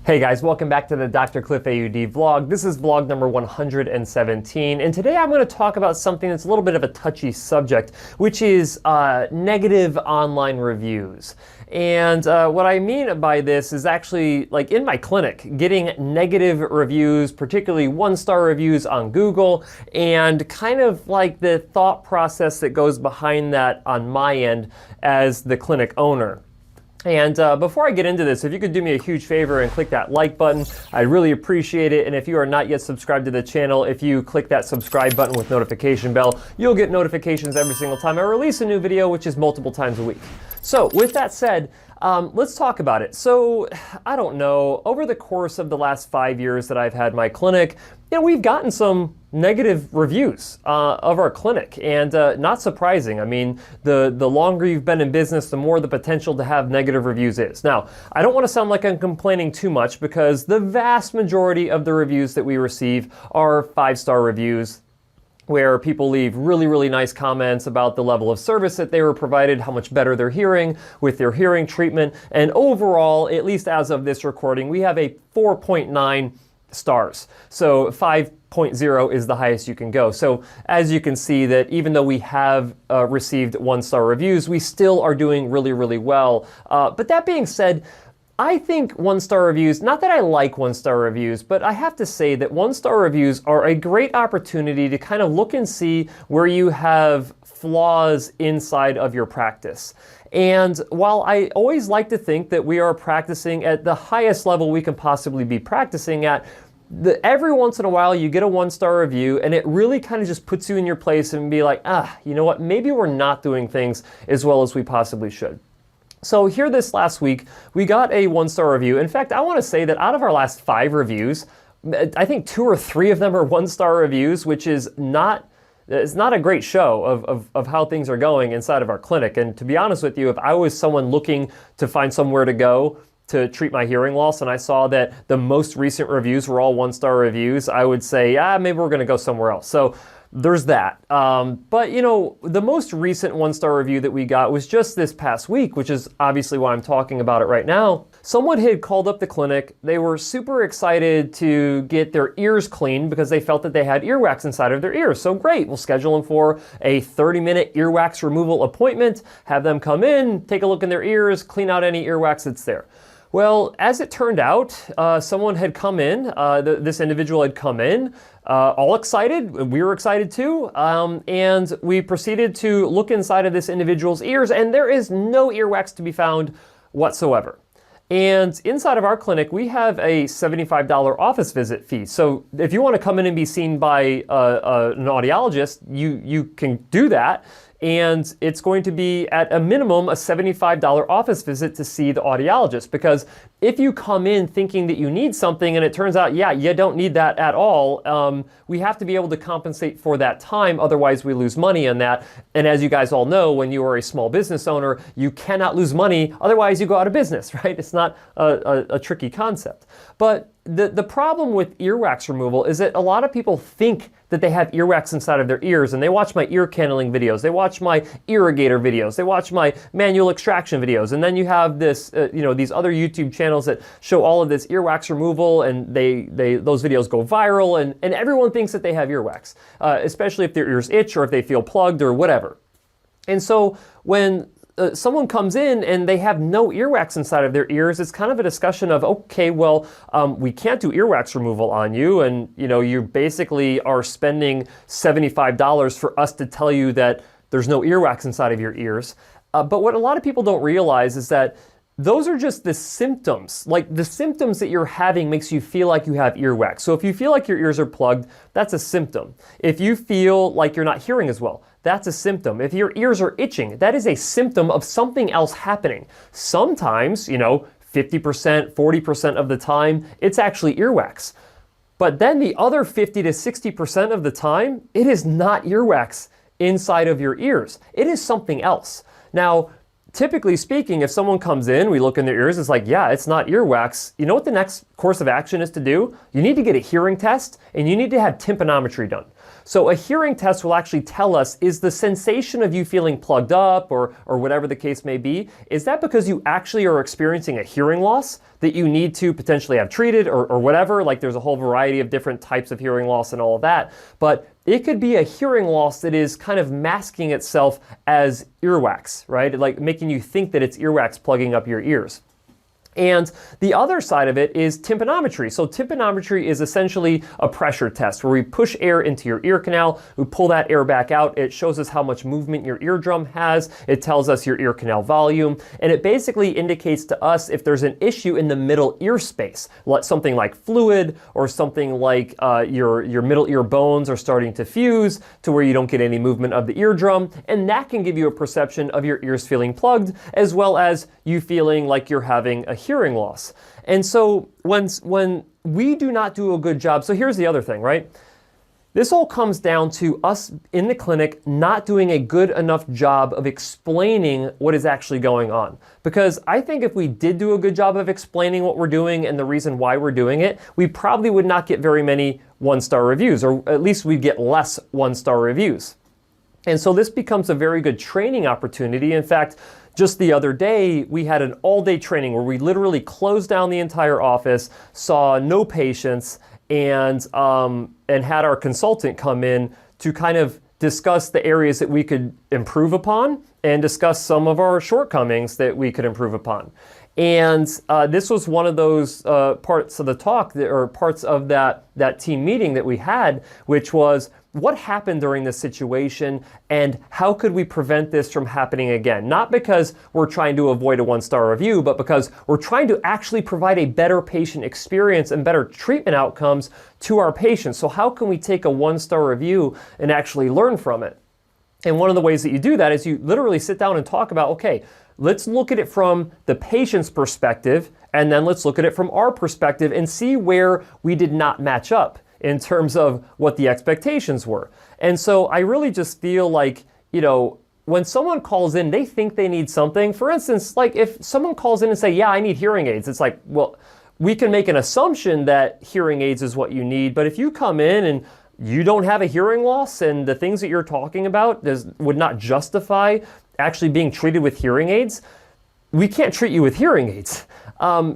Hey guys, welcome back to the DrCliffAuD vlog. This is vlog number 117, and today I'm going to talk about something that's a little bit of a touchy subject, which is negative online reviews. And what I mean by this is actually, like in my clinic, getting negative reviews, particularly one-star reviews on Google, and kind of like the thought process that goes behind that on my end as the clinic owner. And before I get into this, if you could do me a huge favor and click that like button, I'd really appreciate it. And if you are not yet subscribed to the channel, if you click that subscribe button with notification bell, you'll get notifications every single time I release a new video, which is multiple times a week. So with that said, let's talk about it. So I don't know, over the course of the last 5 years that I've had my clinic, you know, we've gotten some negative reviews of our clinic, and not surprising. I mean, the longer you've been in business, the more the potential to have negative reviews is. Now, I don't want to sound like I'm complaining too much because the vast majority of the reviews that we receive are 5-star reviews, where people leave really, really nice comments about the level of service that they were provided, how much better they're hearing with their hearing treatment. And overall, at least as of this recording, we have a 4.9 stars. So 5.0 is the highest you can go. So as you can see that even though we have received 1-star reviews, we still are doing really, really well. But that being said, I think 1-star reviews, not that I like 1-star reviews, but I have to say that 1-star reviews are a great opportunity to kind of look and see where you have flaws inside of your practice. And while I always like to think that we are practicing at the highest level we can possibly be practicing at, every once in a while you get a 1-star review and it really kind of just puts you in your place and be like, you know what, maybe we're not doing things as well as we possibly should. So here this last week, we got a 1-star review. In fact, I want to say that out of our last 5 reviews, I think 2 or 3 of them are 1-star reviews, which is not, it's not a great show of how things are going inside of our clinic. And to be honest with you, if I was someone looking to find somewhere to go to treat my hearing loss and I saw that the most recent reviews were all 1-star reviews, I would say, maybe we're going to go somewhere else. So there's that. But you know, the most recent 1-star review that we got was just this past week, which is obviously why I'm talking about it right now. Someone had called up the clinic. They were super excited to get their ears cleaned because they felt that they had earwax inside of their ears. So great, we'll schedule them for a 30-minute earwax removal appointment, have them come in, take a look in their ears, clean out any earwax that's there. Well, as it turned out, someone had come in, this individual had come in, all excited, we were excited too, and we proceeded to look inside of this individual's ears, and there is no earwax to be found whatsoever. And inside of our clinic, we have a $75 office visit fee. So if you want to come in and be seen by an audiologist, you can do that. And it's going to be at a minimum a $75 office visit to see the audiologist, because if you come in thinking that you need something and it turns out, you don't need that at all, we have to be able to compensate for that time, otherwise we lose money on that. And as you guys all know, when you are a small business owner, you cannot lose money, otherwise you go out of business, right? It's not a tricky concept. But the problem with earwax removal is that a lot of people think that they have earwax inside of their ears, and they watch my ear canneling videos, they watch my irrigator videos, they watch my manual extraction videos, and then you have this, these other YouTube channels that show all of this earwax removal, and those videos go viral, and everyone thinks that they have earwax, especially if their ears itch or if they feel plugged or whatever. And so when someone comes in and they have no earwax inside of their ears, it's kind of a discussion of, okay, well, we can't do earwax removal on you, and you basically are spending $75 for us to tell you that there's no earwax inside of your ears. But what a lot of people don't realize is that those are just the symptoms. Like, the symptoms that you're having makes you feel like you have earwax. So if you feel like your ears are plugged, that's a symptom. If you feel like you're not hearing as well, that's a symptom. If your ears are itching, that is a symptom of something else happening. Sometimes, 50%, 40% of the time, it's actually earwax. But then the other 50 to 60% of the time, it is not earwax inside of your ears. It is something else. Now, typically speaking, if someone comes in, we look in their ears, it's like, yeah, it's not earwax. You know what the next course of action is to do? You need to get a hearing test and you need to have tympanometry done. So a hearing test will actually tell us, is the sensation of you feeling plugged up or whatever the case may be, is that because you actually are experiencing a hearing loss that you need to potentially have treated or whatever? Like there's a whole variety of different types of hearing loss and all of that. But it could be a hearing loss that is kind of masking itself as earwax, right? Like making you think that it's earwax plugging up your ears. And the other side of it is tympanometry. So tympanometry is essentially a pressure test where we push air into your ear canal, we pull that air back out. It shows us how much movement your eardrum has. It tells us your ear canal volume. And it basically indicates to us if there's an issue in the middle ear space, something like fluid or something like your middle ear bones are starting to fuse to where you don't get any movement of the eardrum. And that can give you a perception of your ears feeling plugged, as well as you feeling like you're having a hearing loss. And so when we do not do a good job, so here's the other thing, right? This all comes down to us in the clinic not doing a good enough job of explaining what is actually going on. Because I think if we did do a good job of explaining what we're doing and the reason why we're doing it, we probably would not get very many one-star reviews, or at least we'd get less one-star reviews. And so this becomes a very good training opportunity. In fact, just the other day, we had an all-day training where we literally closed down the entire office, saw no patients, and had our consultant come in to kind of discuss the areas that we could improve upon and discuss some of our shortcomings that we could improve upon. And this was one of those parts of the talk, or parts of that team meeting that we had, which was what happened during this situation and how could we prevent this from happening again? Not because we're trying to avoid a one-star review, but because we're trying to actually provide a better patient experience and better treatment outcomes to our patients. So how can we take a one-star review and actually learn from it? And one of the ways that you do that is you literally sit down and talk about, okay, let's look at it from the patient's perspective, and then let's look at it from our perspective and see where we did not match up in terms of what the expectations were. And so I really just feel like, you know, when someone calls in, they think they need something. For instance, like if someone calls in and say, yeah, I need hearing aids, it's like, well, we can make an assumption that hearing aids is what you need, but if you come in and you don't have a hearing loss and the things that you're talking about would not justify actually being treated with hearing aids, we can't treat you with hearing aids.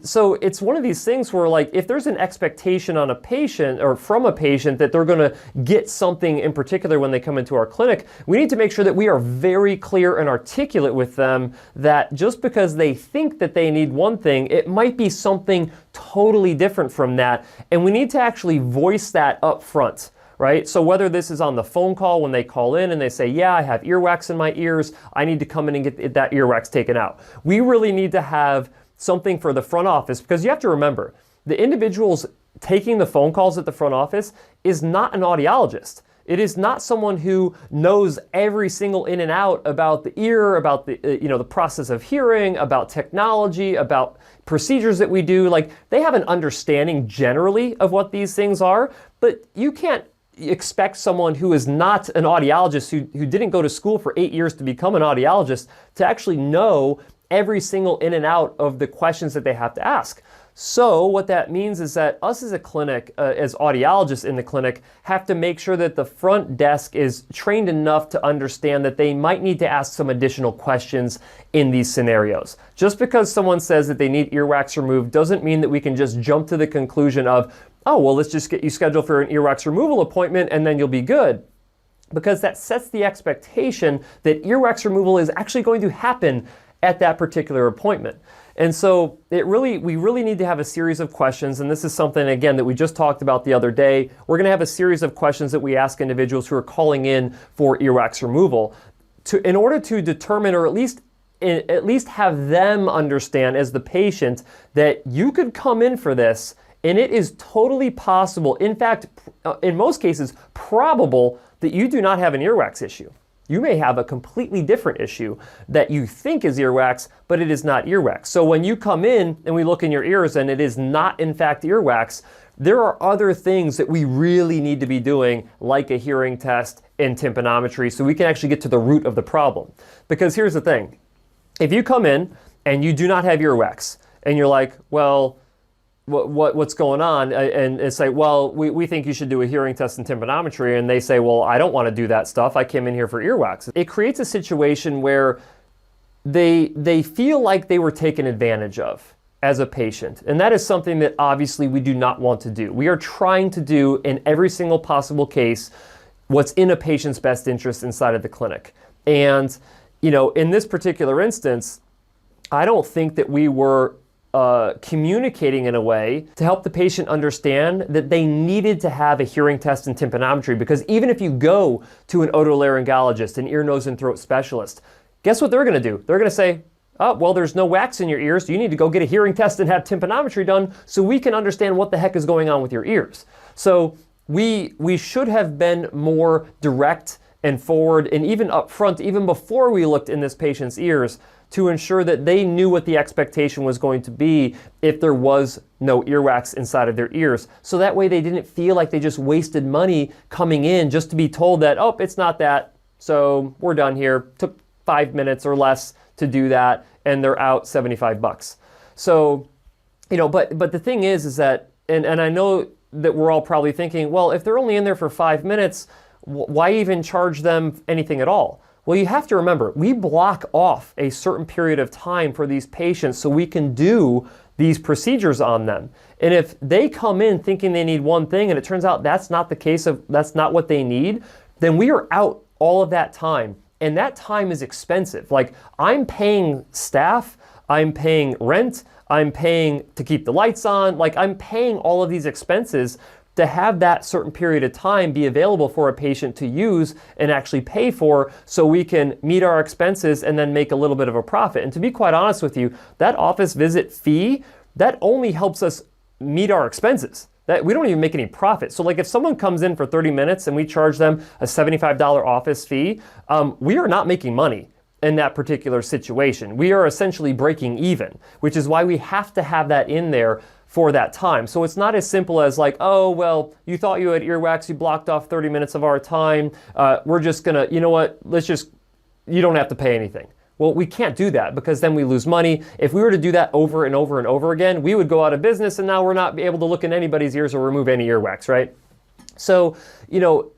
So it's one of these things where, like, if there's an expectation on a patient or from a patient that they're going to get something in particular when they come into our clinic, we need to make sure that we are very clear and articulate with them that just because they think that they need one thing, it might be something totally different from that. And we need to actually voice that up front. Right? So whether this is on the phone call when they call in and they say, yeah, I have earwax in my ears, I need to come in and get that earwax taken out. We really need to have something for the front office, because you have to remember, the individuals taking the phone calls at the front office is not an audiologist. It is not someone who knows every single in and out about the ear, about the the process of hearing, about technology, about procedures that we do. Like, they have an understanding generally of what these things are, but you can't expect someone who is not an audiologist, who didn't go to school for 8 years to become an audiologist, to actually know every single in and out of the questions that they have to ask. So what that means is that us as a clinic, as audiologists in the clinic, have to make sure that the front desk is trained enough to understand that they might need to ask some additional questions in these scenarios. Just because someone says that they need earwax removed doesn't mean that we can just jump to the conclusion of, oh, well, let's just get you scheduled for an earwax removal appointment and then you'll be good. Because that sets the expectation that earwax removal is actually going to happen at that particular appointment. And so we really need to have a series of questions, and this is something, again, that we just talked about the other day. We're going to have a series of questions that we ask individuals who are calling in for earwax removal in order to determine, or at least have them understand as the patient, that you could come in for this and it is totally possible, in fact, in most cases, probable, that you do not have an earwax issue. You may have a completely different issue that you think is earwax, but it is not earwax. So when you come in and we look in your ears and it is not in fact earwax, there are other things that we really need to be doing, like a hearing test and tympanometry, so we can actually get to the root of the problem. Because here's the thing, if you come in and you do not have earwax, and you're like, well, what's going on? And it's like, well, we think you should do a hearing test and tympanometry. And they say, well, I don't want to do that stuff. I came in here for earwax. It creates a situation where they feel like they were taken advantage of as a patient. And that is something that obviously we do not want to do. We are trying to do in every single possible case what's in a patient's best interest inside of the clinic. And, you know, in this particular instance, I don't think that we were communicating in a way to help the patient understand that they needed to have a hearing test and tympanometry, because even if you go to an otolaryngologist, an ear, nose, and throat specialist, guess what they're going to do? They're going to say, oh, well, there's no wax in your ears. You need to go get a hearing test and have tympanometry done so we can understand what the heck is going on with your ears. So we should have been more direct and forward and even upfront, even before we looked in this patient's ears, to ensure that they knew what the expectation was going to be if there was no earwax inside of their ears. So that way they didn't feel like they just wasted money coming in just to be told that, oh, it's not that, so we're done here. Took 5 minutes or less to do that, and they're out 75 bucks. So, you know, but the thing is that, and I know that we're all probably thinking, well, if they're only in there for 5 minutes, why even charge them anything at all? Well, you have to remember, we block off a certain period of time for these patients so we can do these procedures on them. And if they come in thinking they need one thing and it turns out that's not the case, that's not what they need, then we are out all of that time. And that time is expensive. Like, I'm paying staff, I'm paying rent, I'm paying to keep the lights on, like I'm paying all of these expenses to have that certain period of time be available for a patient to use and actually pay for, so we can meet our expenses and then make a little bit of a profit. And to be quite honest with you, that office visit fee, that only helps us meet our expenses. That we don't even make any profit. So like if someone comes in for 30 minutes and we charge them a $75 office fee, we are not making money in that particular situation. We are essentially breaking even, which is why we have to have that in there for that time. So it's not as simple as like, oh, well, you thought you had earwax, you blocked off 30 minutes of our time. We're just gonna, you know what, you don't have to pay anything. Well, we can't do that because then we lose money. If we were to do that over and over and over again, we would go out of business and now we're not able to look in anybody's ears or remove any earwax, right? So, you know,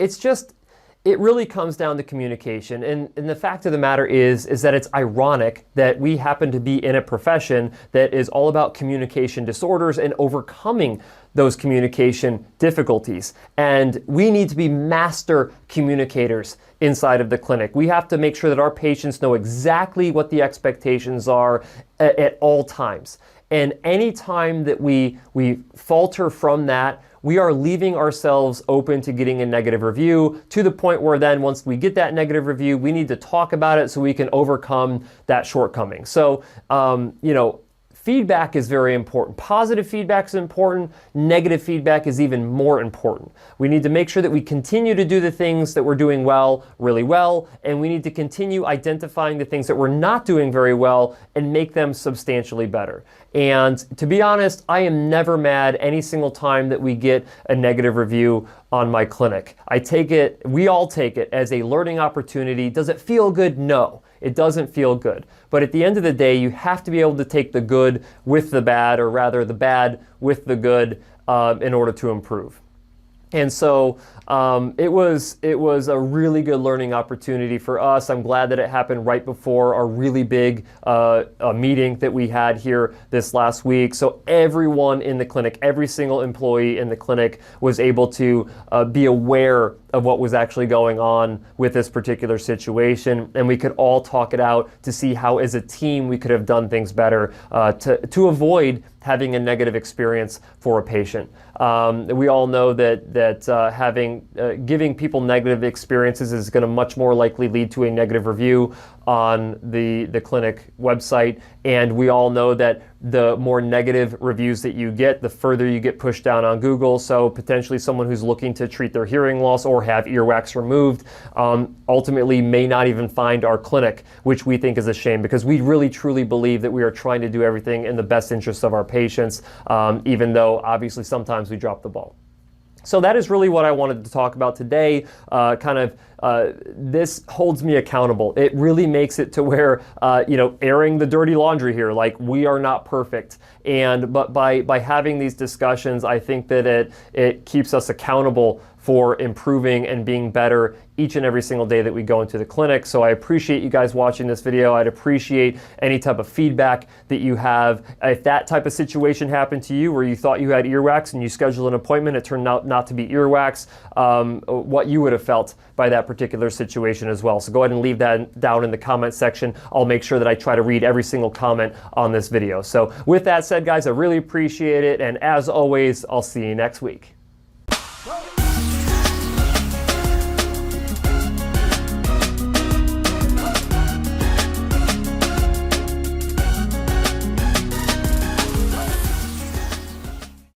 it really comes down to communication. And the fact of the matter is that it's ironic that we happen to be in a profession that is all about communication disorders and overcoming those communication difficulties. And we need to be master communicators inside of the clinic. We have to make sure that our patients know exactly what the expectations are at all times. And any time that we falter from that, we are leaving ourselves open to getting a negative review, to the point where then once we get that negative review, we need to talk about it so we can overcome that shortcoming. So, you know, feedback is very important. Positive feedback is important. Negative feedback is even more important. We need to make sure that we continue to do the things that we're doing well, really well, and we need to continue identifying the things that we're not doing very well and make them substantially better. And to be honest, I am never mad any single time that we get a negative review on my clinic. We all take it as a learning opportunity. Does it feel good? No. It doesn't feel good. But at the end of the day, you have to be able to take the good with the bad, or rather the bad with the good, in order to improve. And so it was a really good learning opportunity for us. I'm glad that it happened right before our really big meeting that we had here this last week. So everyone in the clinic, every single employee in the clinic was able to be aware of what was actually going on with this particular situation. And we could all talk it out to see how as a team we could have done things better to avoid having a negative experience for a patient. We all know that giving people negative experiences is going to much more likely lead to a negative review on the clinic website. And we all know that the more negative reviews that you get, the further you get pushed down on Google. So potentially someone who's looking to treat their hearing loss or have earwax removed ultimately may not even find our clinic, which we think is a shame, because we really truly believe that we are trying to do everything in the best interest of our patients, even though obviously sometimes we drop the ball. So that is really what I wanted to talk about today. This holds me accountable. It really makes it to where, airing the dirty laundry here, like we are not perfect. But by having these discussions, I think that it keeps us accountable for improving and being better each and every single day that we go into the clinic. So I appreciate you guys watching this video. I'd appreciate any type of feedback that you have. If that type of situation happened to you where you thought you had earwax and you scheduled an appointment, it turned out not to be earwax, what you would have felt by that particular situation as well. So go ahead and leave that down in the comment section. I'll make sure that I try to read every single comment on this video. So with that said, guys, I really appreciate it. And as always, I'll see you next week.